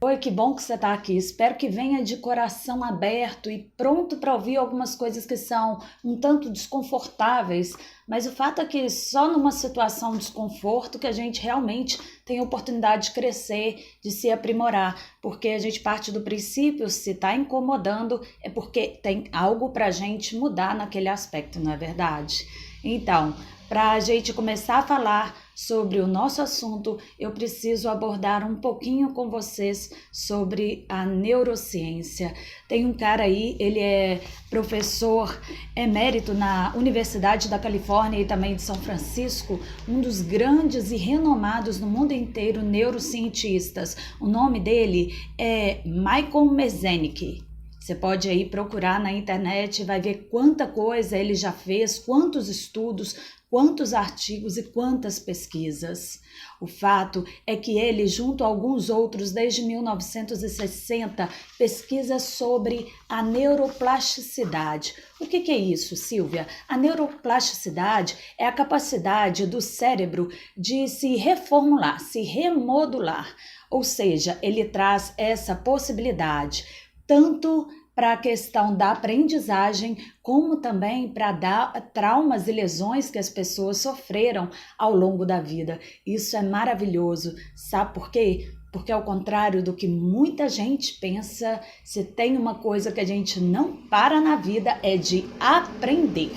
Oi, que bom que você está aqui. Espero que venha de coração aberto e pronto para ouvir algumas coisas que são um tanto desconfortáveis, mas o fato é que só numa situação de desconforto que a gente realmente tem a oportunidade de crescer, de se aprimorar, porque a gente parte do princípio, se está incomodando, é porque tem algo para a gente mudar naquele aspecto, não é verdade? Então, para a gente começar a falar sobre o nosso assunto, eu preciso abordar um pouquinho com vocês sobre a neurociência. Tem um cara aí, ele é professor emérito na Universidade da Califórnia e também de São Francisco, um dos grandes e renomados no mundo inteiro neurocientistas. O nome dele é Michael Merzenich. Você pode aí procurar na internet, vai ver quanta coisa ele já fez, quantos estudos, quantos artigos e quantas pesquisas. O fato é que ele, junto a alguns outros, desde 1960, pesquisa sobre a neuroplasticidade. O que é isso, Silvia? A neuroplasticidade é a capacidade do cérebro de se reformular, se remodular. Ou seja, ele traz essa possibilidade tanto para a questão da aprendizagem, como também para dar traumas e lesões que as pessoas sofreram ao longo da vida. Isso é maravilhoso. Sabe por quê? Porque ao contrário do que muita gente pensa, se tem uma coisa que a gente não para na vida é de aprender.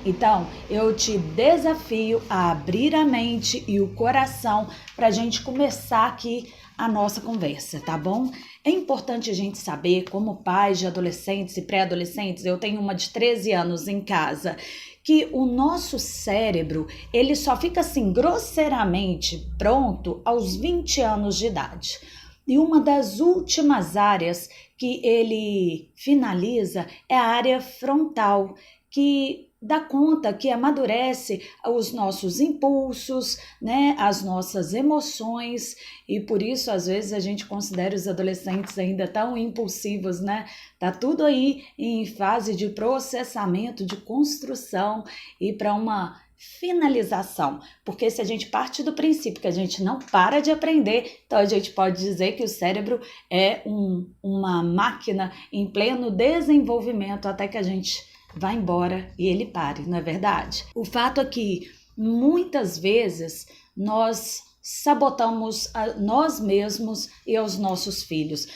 Então, eu te desafio a abrir a mente e o coração para a gente começar aqui a nossa conversa, tá bom? É importante a gente saber, como pais de adolescentes e pré-adolescentes, eu tenho uma de 13 anos em casa, que o nosso cérebro, ele só fica assim grosseiramente pronto aos 20 anos de idade. E uma das últimas áreas que ele finaliza é a área frontal, que dá conta, que amadurece os nossos impulsos, né, as nossas emoções, e por isso às vezes a gente considera os adolescentes ainda tão impulsivos, né? Tá tudo aí em fase de processamento, de construção e para uma finalização, porque se a gente parte do princípio que a gente não para de aprender, então a gente pode dizer que o cérebro é uma máquina em pleno desenvolvimento até que a gente vá embora e ele pare, não é verdade? O fato é que muitas vezes nós sabotamos a nós mesmos e aos nossos filhos.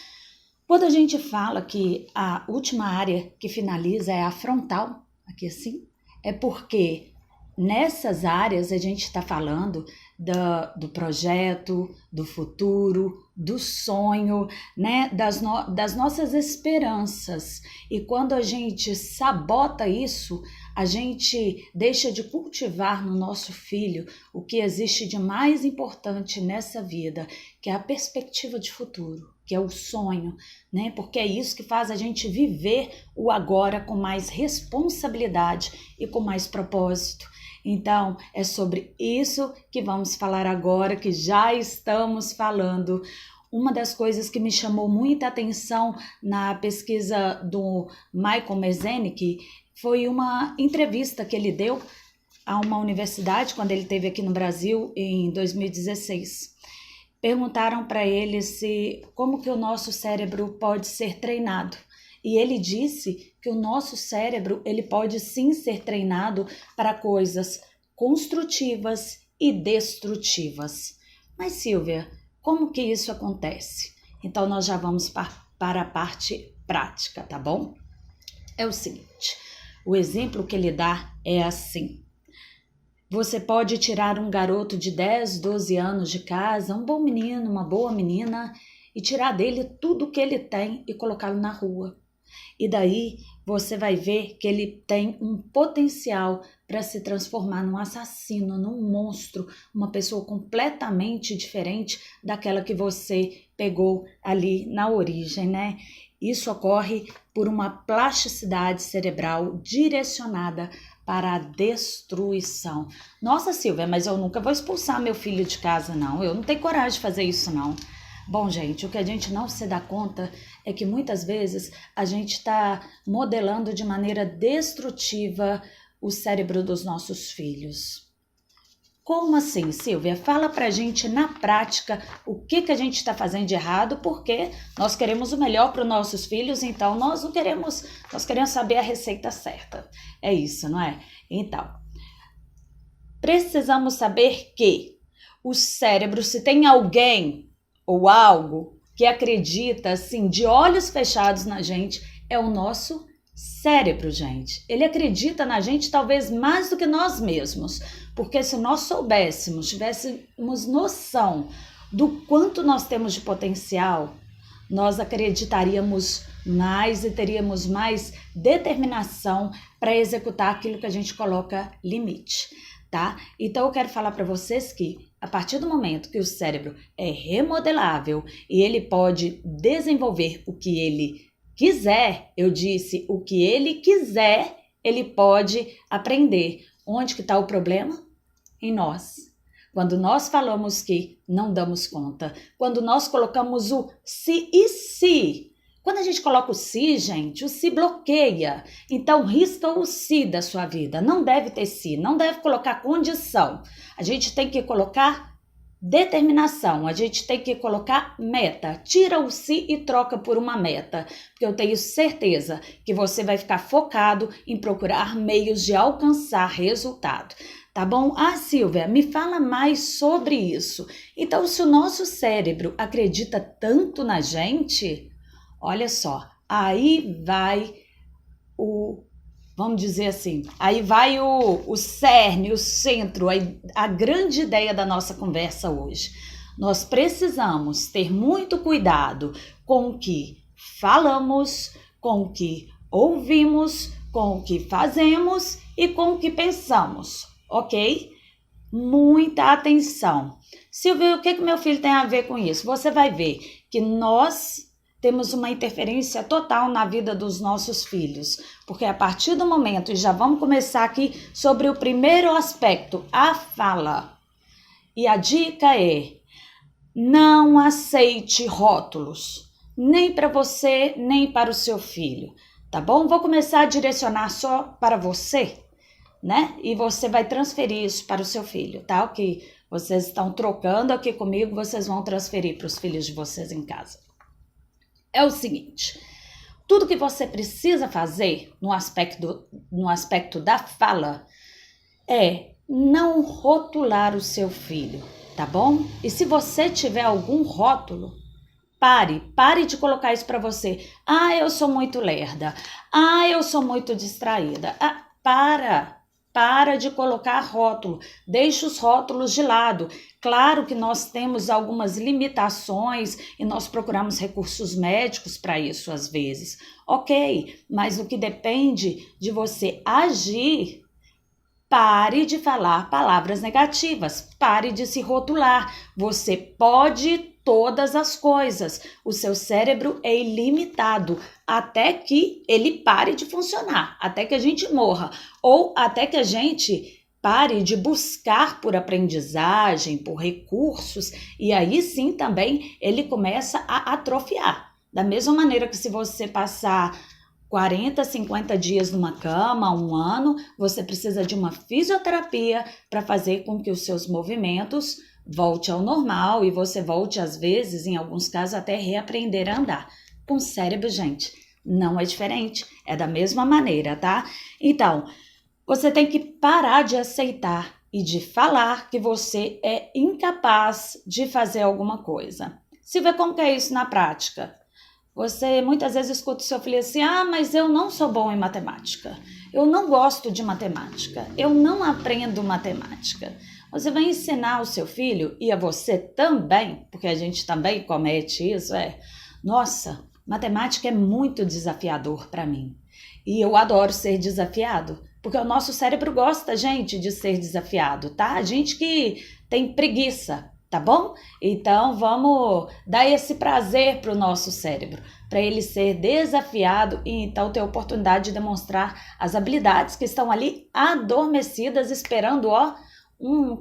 Quando a gente fala que a última área que finaliza é a frontal, aqui assim, é porque nessas áreas a gente está falando do projeto, do futuro, do sonho, né? Das nossas esperanças. E quando a gente sabota isso, a gente deixa de cultivar no nosso filho o que existe de mais importante nessa vida, que é a perspectiva de futuro, que é o sonho, né? Porque é isso que faz a gente viver o agora com mais responsabilidade e com mais propósito. Então, é sobre isso que vamos falar agora, que já estamos falando. Uma das coisas que me chamou muita atenção na pesquisa do Michael Merzenich foi uma entrevista que ele deu a uma universidade quando ele esteve aqui no Brasil em 2016. Perguntaram para ele como que o nosso cérebro pode ser treinado. E ele disse que o nosso cérebro ele pode sim ser treinado para coisas construtivas e destrutivas. Mas Silvia, como que isso acontece? Então nós já vamos para a parte prática, tá bom? É o seguinte, o exemplo que ele dá é assim. Você pode tirar um garoto de 10, 12 anos de casa, um bom menino, uma boa menina, e tirar dele tudo o que ele tem e colocá-lo na rua. E daí você vai ver que ele tem um potencial para se transformar num assassino, num monstro, uma pessoa completamente diferente daquela que você pegou ali na origem, né? Isso ocorre por uma plasticidade cerebral direcionada para a destruição. Nossa, Silvia, mas eu nunca vou expulsar meu filho de casa, não. Eu não tenho coragem de fazer isso, não. Bom, gente, o que a gente não se dá conta é que muitas vezes a gente está modelando de maneira destrutiva o cérebro dos nossos filhos. Como assim, Silvia? Fala pra gente na prática o que a gente está fazendo de errado, porque nós queremos o melhor para os nossos filhos, então nós não queremos, nós queremos saber a receita certa. É isso, não é? Então, precisamos saber que o cérebro, se tem alguém ou algo que acredita assim, de olhos fechados na gente, é o nosso cérebro, gente. Ele acredita na gente talvez mais do que nós mesmos, porque se nós soubéssemos, tivéssemos noção do quanto nós temos de potencial, nós acreditaríamos mais e teríamos mais determinação para executar aquilo que a gente coloca limite, tá? Então eu quero falar para vocês que a partir do momento que o cérebro é remodelável e ele pode desenvolver o que ele quiser, eu disse, o que ele quiser, ele pode aprender. Onde que está o problema? Em nós. Quando nós falamos que não damos conta, quando nós colocamos o se e se. Quando a gente coloca o se, gente, o se bloqueia. Então, risca o se da sua vida. Não deve ter se, não deve colocar condição. A gente tem que colocar determinação, a gente tem que colocar meta. Tira o se e troca por uma meta, porque eu tenho certeza que você vai ficar focado em procurar meios de alcançar resultado. Tá bom? Ah, Silvia, me fala mais sobre isso. Então, se o nosso cérebro acredita tanto na gente, olha só, aí vai vamos dizer assim, aí vai o cerne, o centro, a grande ideia da nossa conversa hoje. Nós precisamos ter muito cuidado com o que falamos, com o que ouvimos, com o que fazemos e com o que pensamos, ok? Muita atenção. Silvia, o que meu filho tem a ver com isso? Você vai ver que nós temos uma interferência total na vida dos nossos filhos, porque a partir do momento, e já vamos começar aqui sobre o primeiro aspecto, a fala. E a dica é: não aceite rótulos, nem para você, nem para o seu filho, tá bom? Vou começar a direcionar só para você, né? E você vai transferir isso para o seu filho, tá? O que vocês estão trocando aqui comigo, vocês vão transferir para os filhos de vocês em casa. É o seguinte, tudo que você precisa fazer no aspecto da fala é não rotular o seu filho, tá bom? E se você tiver algum rótulo, pare de colocar isso para você. Ah, eu sou muito lerda. Ah, eu sou muito distraída. Ah, para de colocar rótulo, deixa os rótulos de lado. Claro que nós temos algumas limitações e nós procuramos recursos médicos para isso às vezes. Ok, mas o que depende de você agir, pare de falar palavras negativas, pare de se rotular. Você pode todas as coisas. O seu cérebro é ilimitado até que ele pare de funcionar, até que a gente morra ou até que a gente pare de buscar por aprendizagem, por recursos, e aí sim também ele começa a atrofiar. Da mesma maneira que se você passar 40, 50 dias numa cama, 1 ano, você precisa de uma fisioterapia para fazer com que os seus movimentos volte ao normal e você volte, às vezes, em alguns casos, até reaprender a andar. Com o cérebro, gente, não é diferente, é da mesma maneira, tá? Então, você tem que parar de aceitar e de falar que você é incapaz de fazer alguma coisa. Silvia, como que é isso na prática? Você muitas vezes escuta o seu filho assim: ah, mas eu não sou bom em matemática, eu não gosto de matemática, eu não aprendo matemática. Você vai ensinar o seu filho e a você também, porque a gente também comete isso, nossa, matemática é muito desafiador para mim. E eu adoro ser desafiado, porque o nosso cérebro gosta, gente, de ser desafiado, tá? A gente que tem preguiça, tá bom? Então vamos dar esse prazer para o nosso cérebro, para ele ser desafiado e então ter a oportunidade de demonstrar as habilidades que estão ali adormecidas, esperando,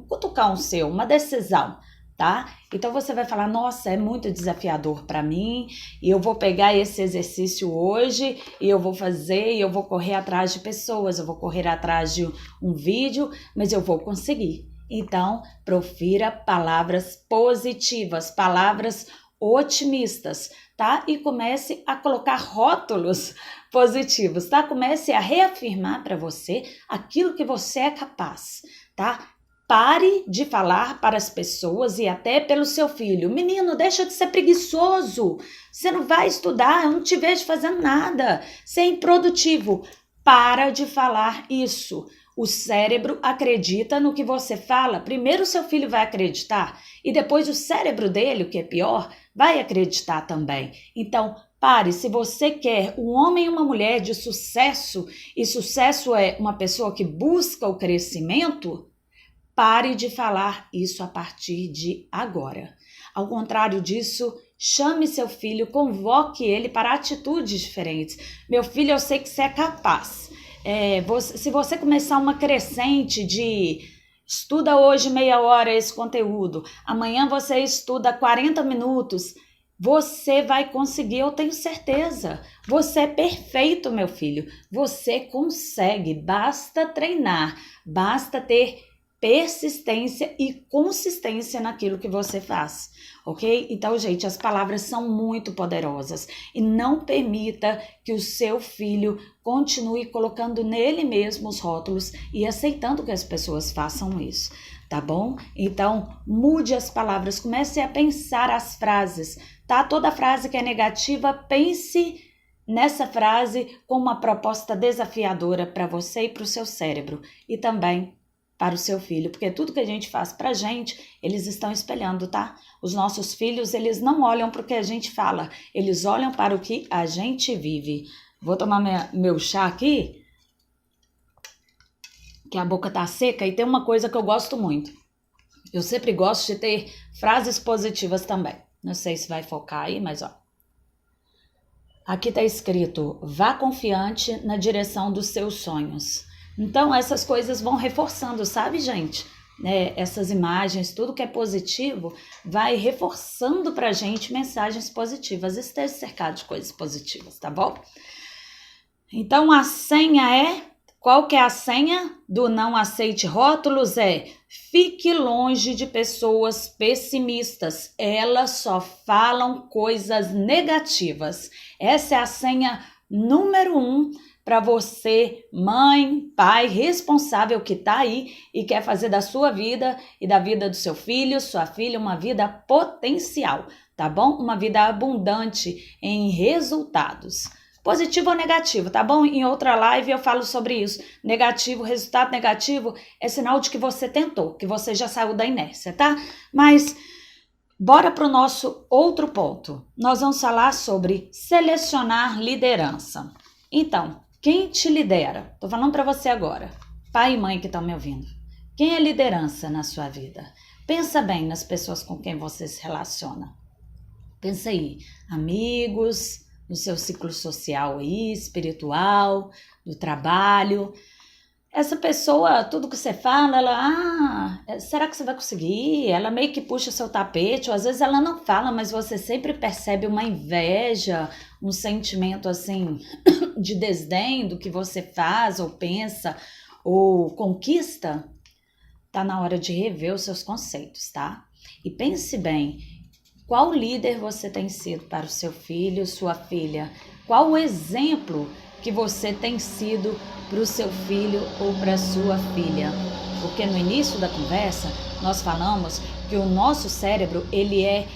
cutucar uma decisão, tá? Então você vai falar: nossa, é muito desafiador para mim, e eu vou pegar esse exercício hoje, e eu vou fazer, e eu vou correr atrás de pessoas, eu vou correr atrás de um vídeo, mas eu vou conseguir. Então, profira palavras positivas, palavras otimistas, tá? E comece a colocar rótulos positivos, tá? Comece a reafirmar para você aquilo que você é capaz, tá? Pare de falar para as pessoas e até pelo seu filho: menino, deixa de ser preguiçoso, você não vai estudar, eu não te vejo fazendo nada, você é improdutivo. Para de falar isso. O cérebro acredita no que você fala. Primeiro o seu filho vai acreditar e depois o cérebro dele, o que é pior, vai acreditar também. Então, pare. Se você quer um homem e uma mulher de sucesso, e sucesso é uma pessoa que busca o crescimento, pare de falar isso a partir de agora. Ao contrário disso, chame seu filho, convoque ele para atitudes diferentes. Meu filho, eu sei que você é capaz. Se você começar uma crescente de estuda hoje meia hora esse conteúdo, amanhã você estuda 40 minutos, você vai conseguir, eu tenho certeza. Você é perfeito, meu filho. Você consegue, basta treinar, basta ter persistência e consistência naquilo que você faz, ok? Então, gente, as palavras são muito poderosas e não permita que o seu filho continue colocando nele mesmo os rótulos e aceitando que as pessoas façam isso, tá bom? Então, mude as palavras, comece a pensar as frases, tá? Toda frase que é negativa, pense nessa frase com uma proposta desafiadora para você e para o seu cérebro e também para o seu filho, porque tudo que a gente faz pra gente, eles estão espelhando, tá? Os nossos filhos, eles não olham para o que a gente fala, eles olham para o que a gente vive. Vou tomar meu chá aqui, que a boca tá seca, e tem uma coisa que eu gosto muito. Eu sempre gosto de ter frases positivas também. Não sei se vai focar aí, mas ó. Aqui tá escrito: vá confiante na direção dos seus sonhos. Então, essas coisas vão reforçando, sabe, gente? Essas imagens, tudo que é positivo, vai reforçando pra gente mensagens positivas. Esteja cercado de coisas positivas, tá bom? Então, a senha qual que é a senha do não aceite rótulos? Fique longe de pessoas pessimistas. Elas só falam coisas negativas. Essa é a senha número 1 para você, mãe, pai, responsável que está aí e quer fazer da sua vida e da vida do seu filho, sua filha, uma vida potencial, tá bom? Uma vida abundante em resultados. Positivo ou negativo, tá bom? Em outra live eu falo sobre isso. Negativo, resultado negativo é sinal de que você tentou, que você já saiu da inércia, tá? Mas bora para o nosso outro ponto. Nós vamos falar sobre selecionar liderança. Então, quem te lidera? Tô falando para você agora, pai e mãe que estão me ouvindo. Quem é liderança na sua vida? Pensa bem nas pessoas com quem você se relaciona. Pensa aí, amigos, no seu ciclo social aí, espiritual, do trabalho. Essa pessoa, tudo que você fala, será que você vai conseguir? Ela meio que puxa seu tapete, ou às vezes ela não fala, mas você sempre percebe uma inveja, um sentimento assim de desdém do que você faz, ou pensa, ou conquista. Tá na hora de rever os seus conceitos, tá? E pense bem, qual líder você tem sido para o seu filho, sua filha? Qual o exemplo que você tem sido para o seu filho ou para a sua filha? Porque no início da conversa nós falamos que o nosso cérebro ele é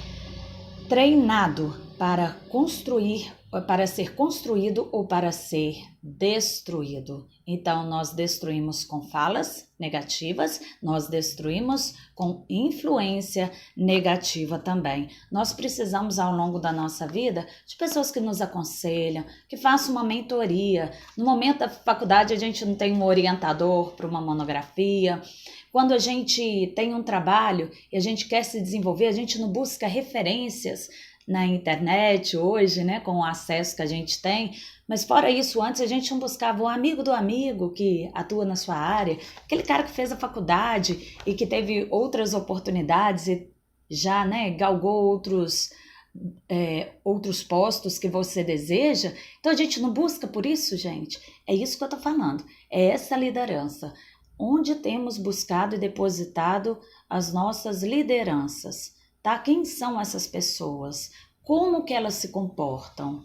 treinado para construir, para ser construído ou para ser destruído. Então, nós destruímos com falas negativas, nós destruímos com influência negativa também. Nós precisamos, ao longo da nossa vida, de pessoas que nos aconselham, que façam uma mentoria. No momento da faculdade, a gente não tem um orientador para uma monografia. Quando a gente tem um trabalho e a gente quer se desenvolver, a gente não busca referências na internet hoje, né, com o acesso que a gente tem, mas fora isso, antes a gente não buscava um amigo do amigo que atua na sua área, aquele cara que fez a faculdade e que teve outras oportunidades e já, né, galgou outros postos que você deseja. Então a gente não busca por isso, gente. É isso que eu tô falando, é essa liderança. onde temos buscado e depositado as nossas lideranças, tá? Quem são essas pessoas? Como que elas se comportam?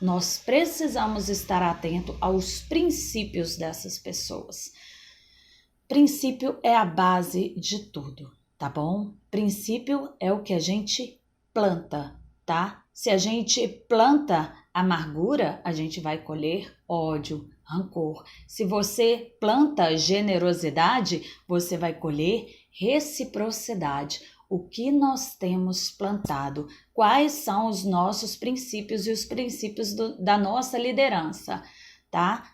Nós precisamos estar atento aos princípios dessas pessoas. Princípio é a base de tudo, tá bom? Princípio é o que a gente planta, tá? Se a gente planta amargura, a gente vai colher ódio, rancor. Se você planta generosidade, você vai colher reciprocidade. O que nós temos plantado? Quais são os nossos princípios e os princípios da nossa liderança, tá?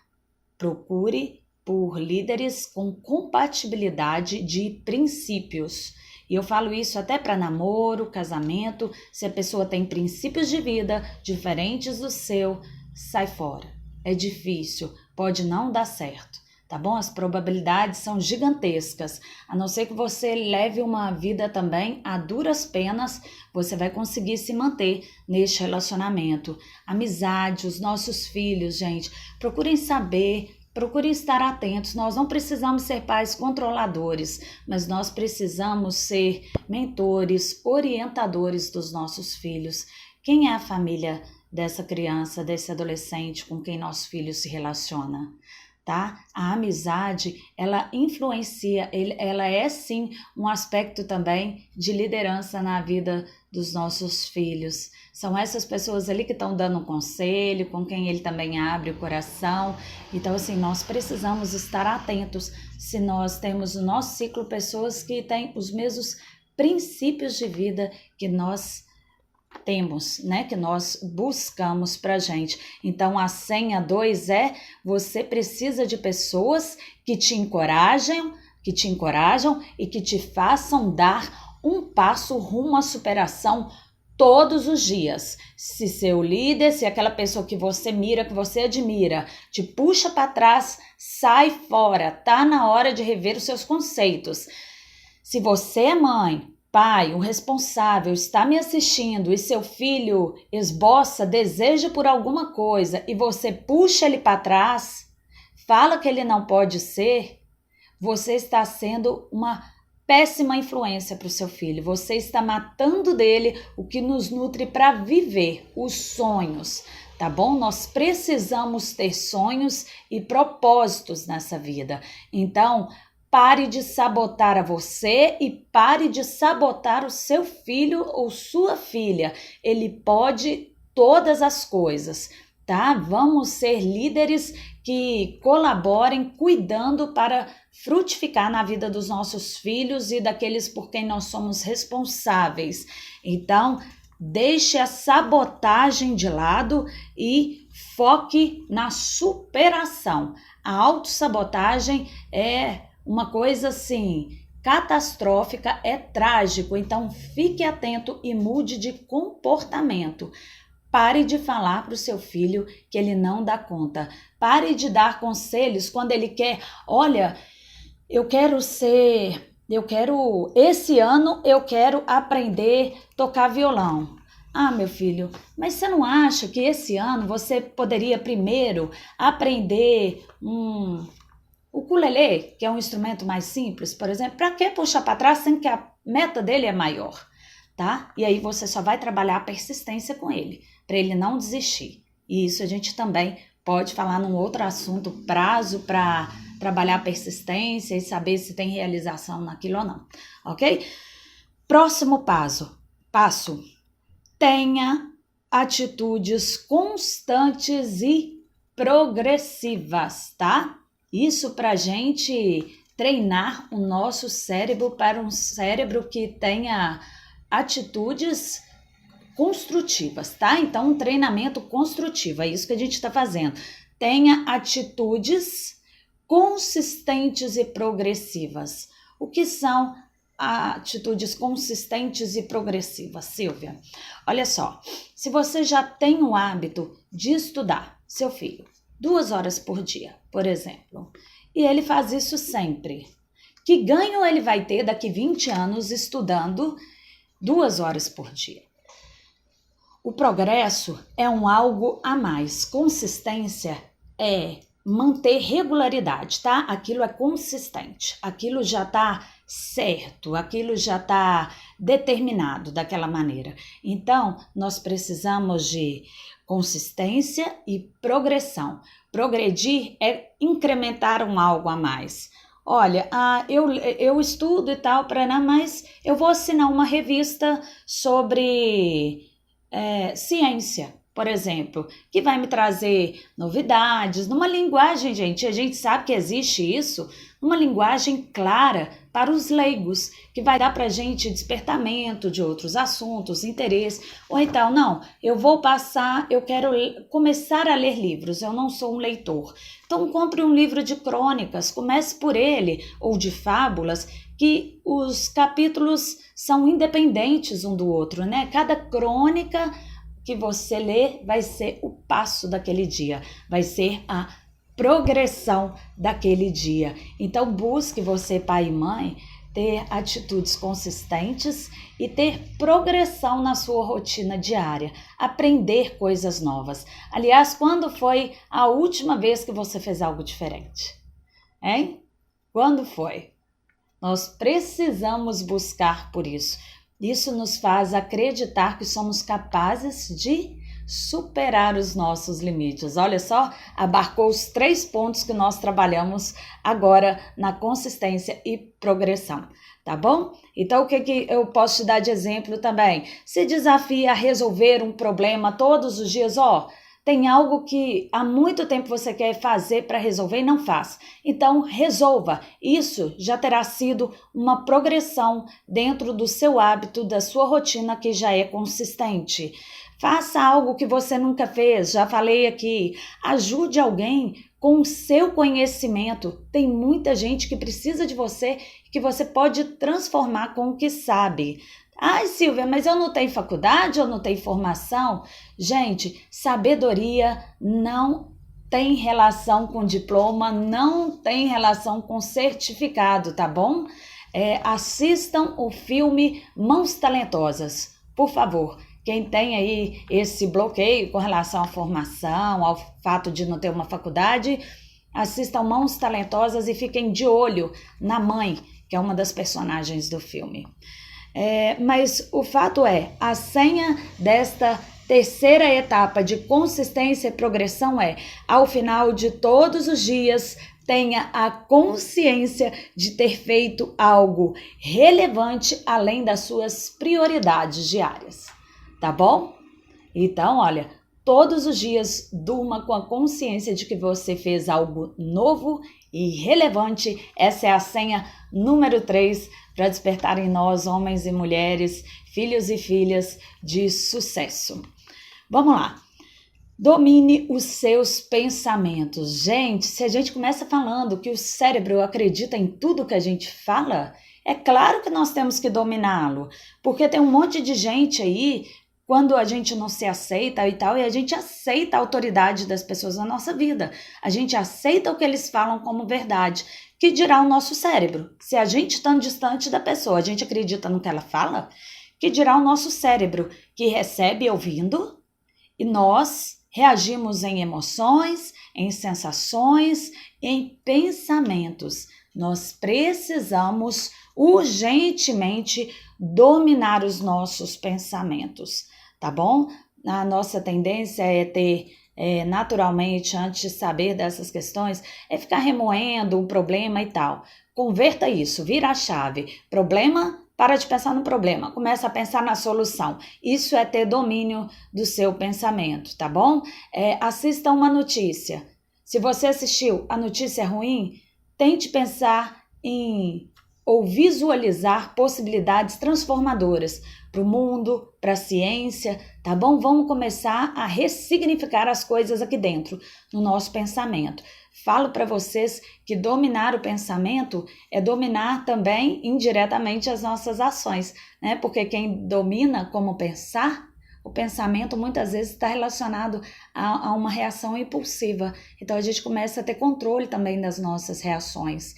Procure por líderes com compatibilidade de princípios. E eu falo isso até para namoro, casamento. Se a pessoa tem princípios de vida diferentes do seu, sai fora. É difícil, pode não dar certo, tá bom? As probabilidades são gigantescas. A não ser que você leve uma vida também a duras penas, você vai conseguir se manter neste relacionamento. Amizade, os nossos filhos, gente, procurem saber. Procure estar atentos, nós não precisamos ser pais controladores, mas nós precisamos ser mentores, orientadores dos nossos filhos. Quem é a família dessa criança, desse adolescente com quem nosso filho se relaciona? Tá? A amizade, ela influencia, ela é sim um aspecto também de liderança na vida dos nossos filhos. São essas pessoas ali que estão dando um conselho, com quem ele também abre o coração. Então, assim, nós precisamos estar atentos se nós temos no nosso ciclo pessoas que têm os mesmos princípios de vida que nós temos, né, que nós buscamos pra gente. Então a senha 2 é: você precisa de pessoas que te encorajam e que te façam dar um passo rumo à superação todos os dias. Se seu líder, se aquela pessoa que você mira, que você admira, te puxa para trás, sai fora. Tá na hora de rever os seus conceitos. Se você é mãe, pai, o responsável está me assistindo e seu filho esboça desejo por alguma coisa e você puxa ele para trás, fala que ele não pode ser, você está sendo uma péssima influência para o seu filho. Você está matando dele o que nos nutre para viver, os sonhos, tá bom? Nós precisamos ter sonhos e propósitos nessa vida. Então, pare de sabotar a você e pare de sabotar o seu filho ou sua filha. Ele pode todas as coisas, tá? Vamos ser líderes que colaborem, cuidando para frutificar na vida dos nossos filhos e daqueles por quem nós somos responsáveis. Então, deixe a sabotagem de lado e foque na superação. A autossabotagem é uma coisa assim, catastrófica, é trágico, então fique atento e mude de comportamento. Pare de falar para o seu filho que ele não dá conta. Pare de dar conselhos quando ele quer, olha, esse ano eu quero aprender a tocar violão. Ah, meu filho, mas você não acha que esse ano você poderia primeiro aprender o ukulele, que é um instrumento mais simples, por exemplo? Para que puxar para trás sendo que a meta dele é maior, tá? E aí você só vai trabalhar a persistência com ele, para ele não desistir. E isso a gente também pode falar num outro assunto, prazo para trabalhar a persistência e saber se tem realização naquilo ou não, ok? Próximo passo. Tenha atitudes constantes e progressivas, tá? Isso para a gente treinar o nosso cérebro para um cérebro que tenha atitudes construtivas, tá? Então, um treinamento construtivo, é isso que a gente está fazendo. Tenha atitudes consistentes e progressivas. O que são atitudes consistentes e progressivas, Silvia? Olha só, se você já tem o hábito de estudar, seu filho, 2 horas por dia, por exemplo, e ele faz isso sempre, que ganho ele vai ter daqui 20 anos estudando 2 horas por dia? O progresso é algo a mais. Consistência é manter regularidade, tá? Aquilo é consistente, aquilo já tá certo, aquilo já tá determinado daquela maneira. Então, nós precisamos de consistência e progressão. Progredir é incrementar algo a mais. Olha, eu estudo e tal, mas eu vou assinar uma revista sobre ciência, por exemplo, que vai me trazer novidades, numa linguagem, gente, a gente sabe que existe isso, numa linguagem clara para os leigos, que vai dar para a gente despertamento de outros assuntos, interesse, ou então, não, eu quero começar a ler livros, eu não sou um leitor. Então, compre um livro de crônicas, comece por ele, ou de fábulas, que os capítulos são independentes um do outro, né? Cada crônica que você lê vai ser o passo daquele dia, vai ser a progressão daquele dia. Então busque você, pai e mãe, ter atitudes consistentes e ter progressão na sua rotina diária, aprender coisas novas. Aliás, quando foi a última vez que você fez algo diferente? Hein? Quando foi? Nós precisamos buscar por isso. Isso nos faz acreditar que somos capazes de superar os nossos limites. Olha só, abarcou os 3 pontos que nós trabalhamos agora na consistência e progressão, tá bom? Então, o que eu posso te dar de exemplo também? Se desafia a resolver um problema todos os dias, tem algo que há muito tempo você quer fazer para resolver e não faz. Então, resolva. Isso já terá sido uma progressão dentro do seu hábito, da sua rotina que já é consistente. Faça algo que você nunca fez, já falei aqui. Ajude alguém com o seu conhecimento. Tem muita gente que precisa de você, que você pode transformar com o que sabe. Ai, Silvia, mas eu não tenho faculdade, eu não tenho formação. Gente, sabedoria não tem relação com diploma, não tem relação com certificado, tá bom? Assistam o filme Mãos Talentosas, por favor. Quem tem aí esse bloqueio com relação à formação, ao fato de não ter uma faculdade, assistam Mãos Talentosas e fiquem de olho na mãe, que é uma das personagens do filme. Mas o fato a senha desta terceira etapa de consistência e progressão ao final de todos os dias, tenha a consciência de ter feito algo relevante além das suas prioridades diárias, tá bom? Então, olha, todos os dias durma com a consciência de que você fez algo novo e relevante. Essa é a senha número 3 para despertar em nós, homens e mulheres, filhos e filhas de sucesso. Vamos lá. Domine os seus pensamentos. Gente, se a gente começa falando que o cérebro acredita em tudo que a gente fala, é claro que nós temos que dominá-lo, porque tem um monte de gente aí, quando a gente não se aceita e tal, e a gente aceita a autoridade das pessoas na nossa vida, a gente aceita o que eles falam como verdade, que dirá o nosso cérebro. Se a gente estando distante da pessoa, a gente acredita no que ela fala, que dirá o nosso cérebro, que recebe ouvindo, e nós reagimos em emoções, em sensações, em pensamentos. Nós precisamos urgentemente dominar os nossos pensamentos, tá bom? A nossa tendência é ter, naturalmente, antes de saber dessas questões, ficar remoendo um problema e tal. Converta isso, vira a chave. Problema, para de pensar no problema, começa a pensar na solução. Isso é ter domínio do seu pensamento, tá bom? Assista uma notícia. Se você assistiu a notícia ruim, tente pensar ou visualizar possibilidades transformadoras para o mundo, para a ciência, tá bom? Vamos começar a ressignificar as coisas aqui dentro, no nosso pensamento. Falo para vocês que dominar o pensamento é dominar também indiretamente as nossas ações, né? Porque quem domina como pensar, o pensamento muitas vezes está relacionado a uma reação impulsiva. Então a gente começa a ter controle também das nossas reações.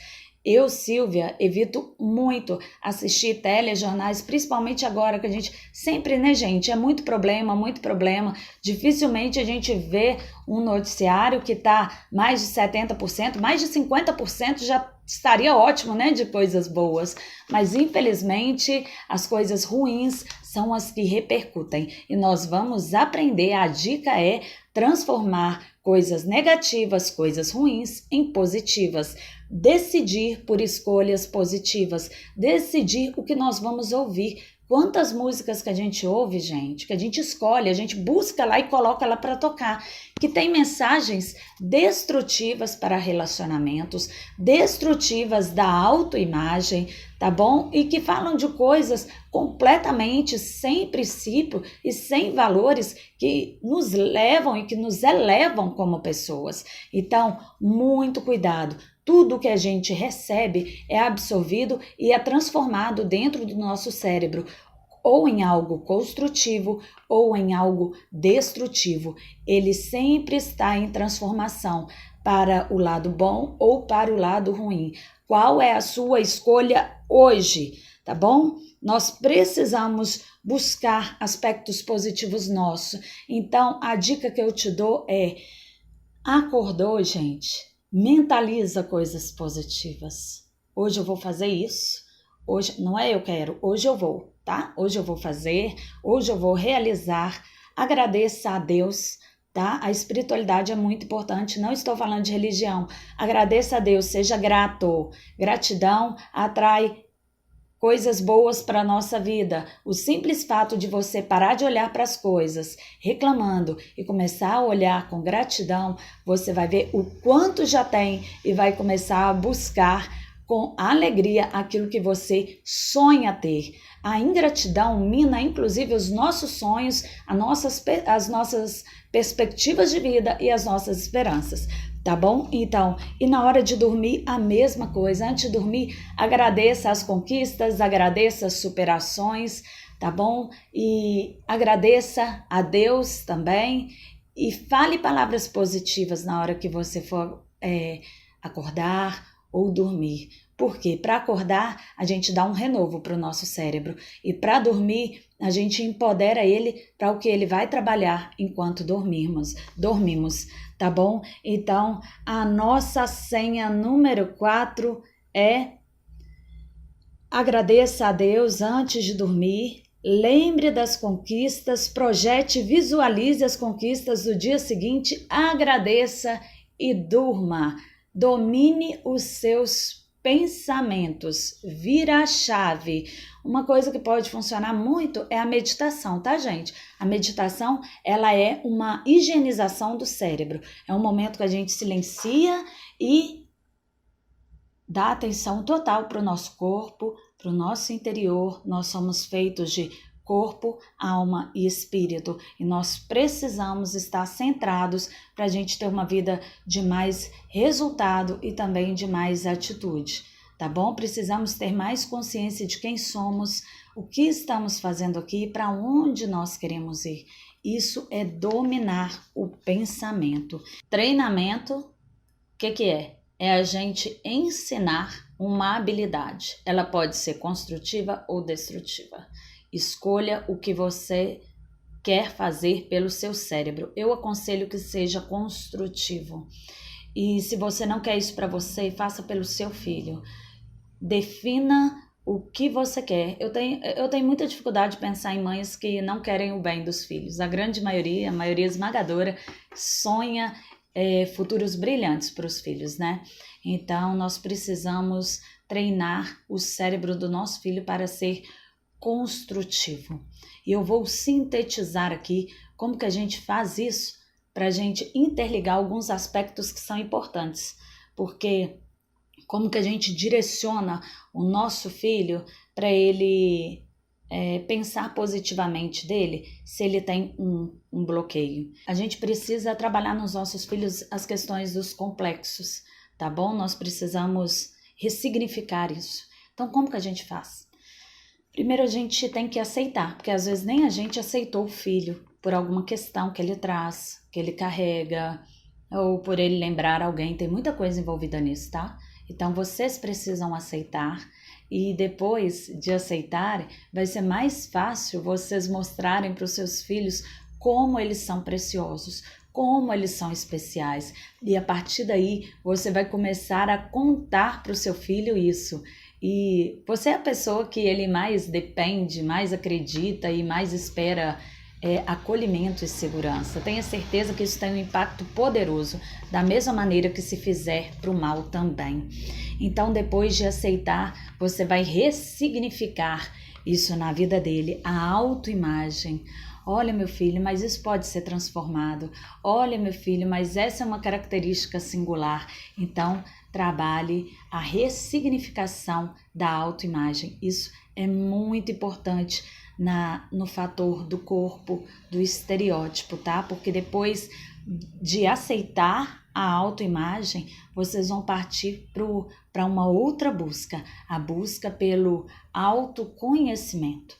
Eu, Silvia, evito muito assistir telejornais, principalmente agora que a gente sempre, né, gente, é muito problema, muito problema. Dificilmente a gente vê um noticiário que está mais de 70%, mais de 50% já estaria ótimo, né, de coisas boas. Mas infelizmente as coisas ruins são as que repercutem e nós vamos aprender. A dica é transformar coisas negativas, coisas ruins, em positivas. Decidir por escolhas positivas. Decidir o que nós vamos ouvir. Quantas músicas que a gente ouve, gente, que a gente escolhe, a gente busca lá e coloca lá para tocar, que tem mensagens destrutivas para relacionamentos, destrutivas da autoimagem, tá bom? E que falam de coisas completamente sem princípio e sem valores que nos levam e que nos elevam como pessoas. Então, muito cuidado. Tudo que a gente recebe é absorvido e é transformado dentro do nosso cérebro, ou em algo construtivo ou em algo destrutivo. Ele sempre está em transformação para o lado bom ou para o lado ruim. Qual é a sua escolha hoje, tá bom? Nós precisamos buscar aspectos positivos nossos. Então, a dica que eu te dou é: acordou, gente? Mentaliza coisas positivas. Hoje eu vou fazer isso. Hoje não é eu quero, hoje eu vou, tá? Hoje eu vou fazer, hoje eu vou realizar. Agradeça a Deus, tá? A espiritualidade é muito importante. Não estou falando de religião. Agradeça a Deus, seja grato. Gratidão atrai coisas boas para a nossa vida. O simples fato de você parar de olhar para as coisas reclamando e começar a olhar com gratidão, você vai ver o quanto já tem e vai começar a buscar com alegria aquilo que você sonha ter. A ingratidão mina inclusive os nossos sonhos, as nossas perspectivas de vida e as nossas esperanças. Tá bom? Então, e na hora de dormir, a mesma coisa. Antes de dormir, agradeça as conquistas, agradeça as superações, tá bom? E agradeça a Deus também. E fale palavras positivas na hora que você for acordar ou dormir. Porque para acordar, a gente dá um renovo para o nosso cérebro. E para dormir, a gente empodera ele para o que ele vai trabalhar enquanto dormimos, tá bom? Então, a nossa senha número 4 é: agradeça a Deus antes de dormir, lembre das conquistas, projete, visualize as conquistas do dia seguinte, agradeça e durma. Domine os seus pensamentos, vira a chave. Uma coisa que pode funcionar muito é a meditação, tá, gente? A meditação, ela é uma higienização do cérebro. É um momento que a gente silencia e dá atenção total para o nosso corpo, para o nosso interior. Nós somos feitos de corpo, alma e espírito. E nós precisamos estar centrados para a gente ter uma vida de mais resultado e também de mais atitude, tá bom? Precisamos ter mais consciência de quem somos, o que estamos fazendo aqui e para onde nós queremos ir. Isso é dominar o pensamento. Treinamento, o que é? É a gente ensinar uma habilidade. Ela pode ser construtiva ou destrutiva. Escolha o que você quer fazer pelo seu cérebro. Eu aconselho que seja construtivo. E se você não quer isso para você, faça pelo seu filho. Defina o que você quer. Eu tenho muita dificuldade de pensar em mães que não querem o bem dos filhos. A grande maioria, a maioria esmagadora, sonha futuros brilhantes para os filhos, né? Então, nós precisamos treinar o cérebro do nosso filho para ser construtivo. E eu vou sintetizar aqui como que a gente faz isso para a gente interligar alguns aspectos que são importantes, porque como que a gente direciona o nosso filho para ele pensar positivamente dele, se ele tem um bloqueio. A gente precisa trabalhar nos nossos filhos as questões dos complexos, tá bom? Nós precisamos ressignificar isso. Então, como que a gente faz? Primeiro a gente tem que aceitar, porque às vezes nem a gente aceitou o filho por alguma questão que ele traz, que ele carrega, ou por ele lembrar alguém, tem muita coisa envolvida nisso, tá? Então, vocês precisam aceitar e depois de aceitarem, vai ser mais fácil vocês mostrarem para os seus filhos como eles são preciosos, como eles são especiais. E a partir daí, você vai começar a contar para o seu filho isso. E você é a pessoa que ele mais depende, mais acredita e mais espera acolhimento e segurança. Tenha certeza que isso tem um impacto poderoso, da mesma maneira que se fizer para o mal também. Então, depois de aceitar, você vai ressignificar isso na vida dele, a autoimagem. Olha, meu filho, mas isso pode ser transformado. Olha, meu filho, mas essa é uma característica singular. Então, trabalhe a ressignificação da autoimagem. Isso é muito importante no fator do corpo, do estereótipo, tá? Porque depois de aceitar a autoimagem, vocês vão partir para uma outra busca, a busca pelo autoconhecimento.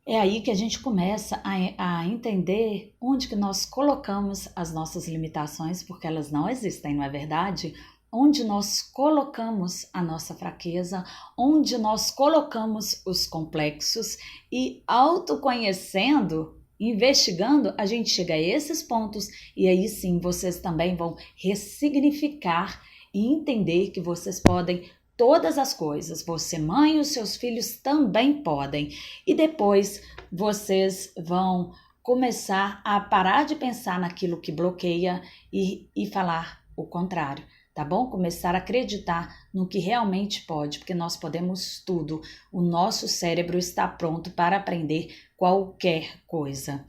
É aí que a gente começa a entender onde que nós colocamos as nossas limitações, porque elas não existem, não é verdade? Onde nós colocamos a nossa fraqueza, onde nós colocamos os complexos e autoconhecendo, investigando, a gente chega a esses pontos e aí sim vocês também vão ressignificar e entender que vocês podem todas as coisas, você mãe e os seus filhos também podem. E depois vocês vão começar a parar de pensar naquilo que bloqueia e falar o contrário. Tá bom? Começar a acreditar no que realmente pode, porque nós podemos tudo. O nosso cérebro está pronto para aprender qualquer coisa.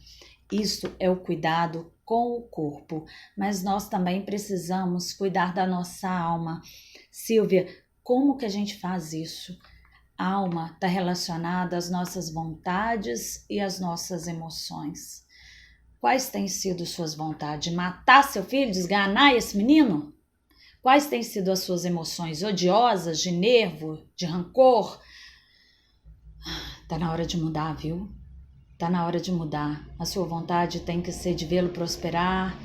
Isso é o cuidado com o corpo, mas nós também precisamos cuidar da nossa alma. Silvia, como que a gente faz isso? A alma está relacionada às nossas vontades e às nossas emoções. Quais têm sido suas vontades? Matar seu filho, desganar esse menino? Quais têm sido as suas emoções odiosas, de nervo, de rancor? Tá na hora de mudar, viu? Tá na hora de mudar. A sua vontade tem que ser de vê-lo prosperar.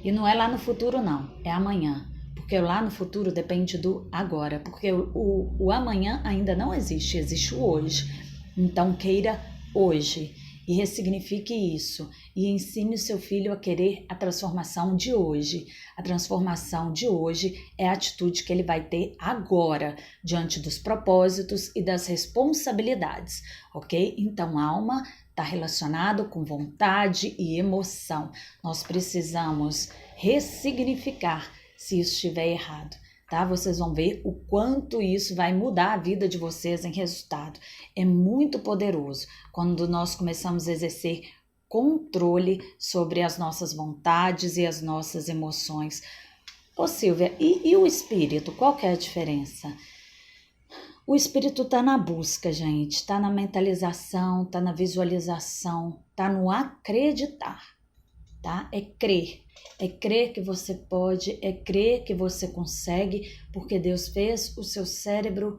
E não é lá no futuro, não. É amanhã. Porque lá no futuro depende do agora. Porque o amanhã ainda não existe. Existe o hoje. Então, queira hoje. E ressignifique isso. E ensine o seu filho a querer a transformação de hoje. A transformação de hoje é a atitude que ele vai ter agora, diante dos propósitos e das responsabilidades, ok? Então, alma está relacionado com vontade e emoção. Nós precisamos ressignificar se isso estiver errado. Tá? Vocês vão ver o quanto isso vai mudar a vida de vocês em resultado. É muito poderoso quando nós começamos a exercer controle sobre as nossas vontades e as nossas emoções. Ô Silvia, e o espírito? Qual que é a diferença? O espírito está na busca, gente, está na mentalização, está na visualização, está no acreditar. Tá? É crer que você pode, é crer que você consegue, porque Deus fez o seu cérebro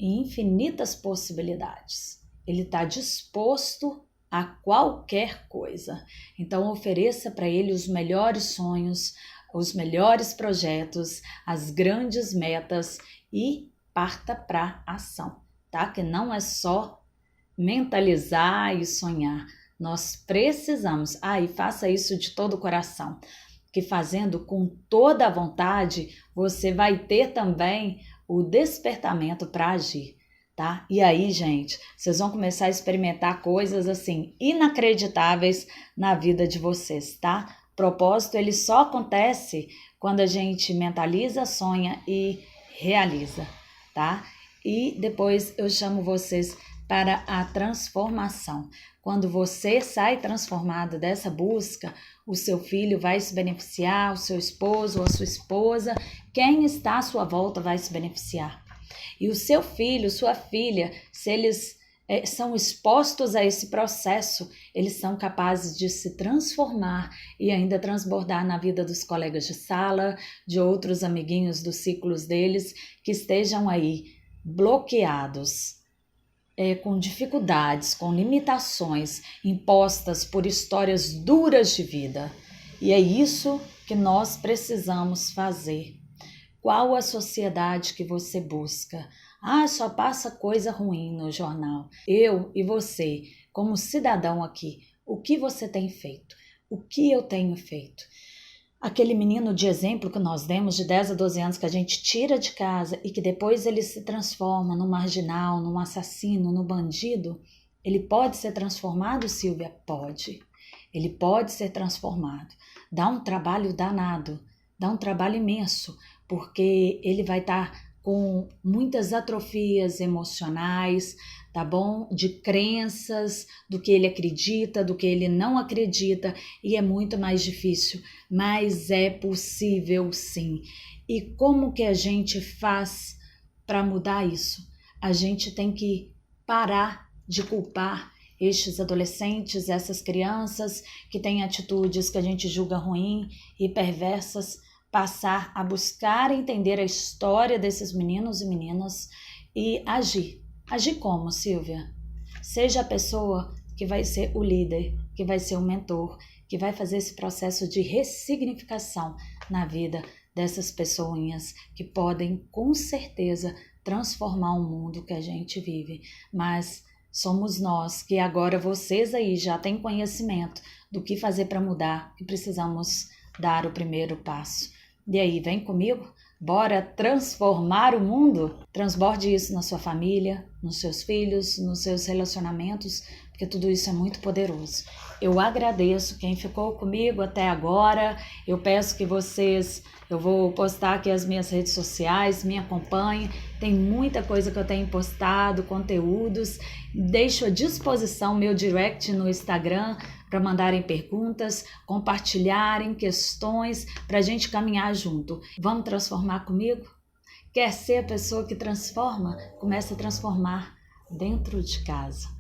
em infinitas possibilidades. Ele está disposto a qualquer coisa. Então ofereça para ele os melhores sonhos, os melhores projetos, as grandes metas e parta para ação, tá? Que não é só mentalizar e sonhar. Nós precisamos, e faça isso de todo o coração, que fazendo com toda a vontade, você vai ter também o despertamento para agir, tá? E aí, gente, vocês vão começar a experimentar coisas assim, inacreditáveis na vida de vocês, tá? O propósito, ele só acontece quando a gente mentaliza, sonha e realiza, tá? E depois eu chamo vocês para a transformação. Quando você sai transformado dessa busca, o seu filho vai se beneficiar, o seu esposo ou a sua esposa, quem está à sua volta vai se beneficiar. E o seu filho, sua filha, se eles são expostos a esse processo, eles são capazes de se transformar e ainda transbordar na vida dos colegas de sala, de outros amiguinhos dos ciclos deles que estejam aí bloqueados, com dificuldades, com limitações impostas por histórias duras de vida. E é isso que nós precisamos fazer. Qual a sociedade que você busca? Ah, só passa coisa ruim no jornal. Eu e você, como cidadão aqui, o que você tem feito? O que eu tenho feito? Aquele menino de exemplo que nós demos de 10 a 12 anos que a gente tira de casa e que depois ele se transforma num marginal, num assassino, num bandido, ele pode ser transformado, Silvia? Pode. Ele pode ser transformado. Dá um trabalho danado, dá um trabalho imenso, porque ele vai estar com muitas atrofias emocionais, tá bom? De crenças, do que ele acredita, do que ele não acredita, e é muito mais difícil, mas é possível sim. E como que a gente faz para mudar isso? A gente tem que parar de culpar estes adolescentes, essas crianças que têm atitudes que a gente julga ruim e perversas, passar a buscar entender a história desses meninos e meninas e agir. Agir como, Silvia? Seja a pessoa que vai ser o líder, que vai ser o mentor, que vai fazer esse processo de ressignificação na vida dessas pessoinhas que podem, com certeza, transformar o mundo que a gente vive. Mas somos nós, que agora vocês aí já têm conhecimento do que fazer para mudar, que precisamos dar o primeiro passo. E aí, vem comigo? Bora transformar o mundo? Transborde isso na sua família, nos seus filhos, nos seus relacionamentos, porque tudo isso é muito poderoso. Eu agradeço quem ficou comigo até agora. Eu peço que vocês... Eu vou postar aqui as minhas redes sociais, me acompanhem. Tem muita coisa que eu tenho postado, conteúdos. Deixo à disposição meu direct no Instagram para mandarem perguntas, compartilharem questões para a gente caminhar junto. Vamos transformar comigo? Quer ser a pessoa que transforma? Comece a transformar dentro de casa.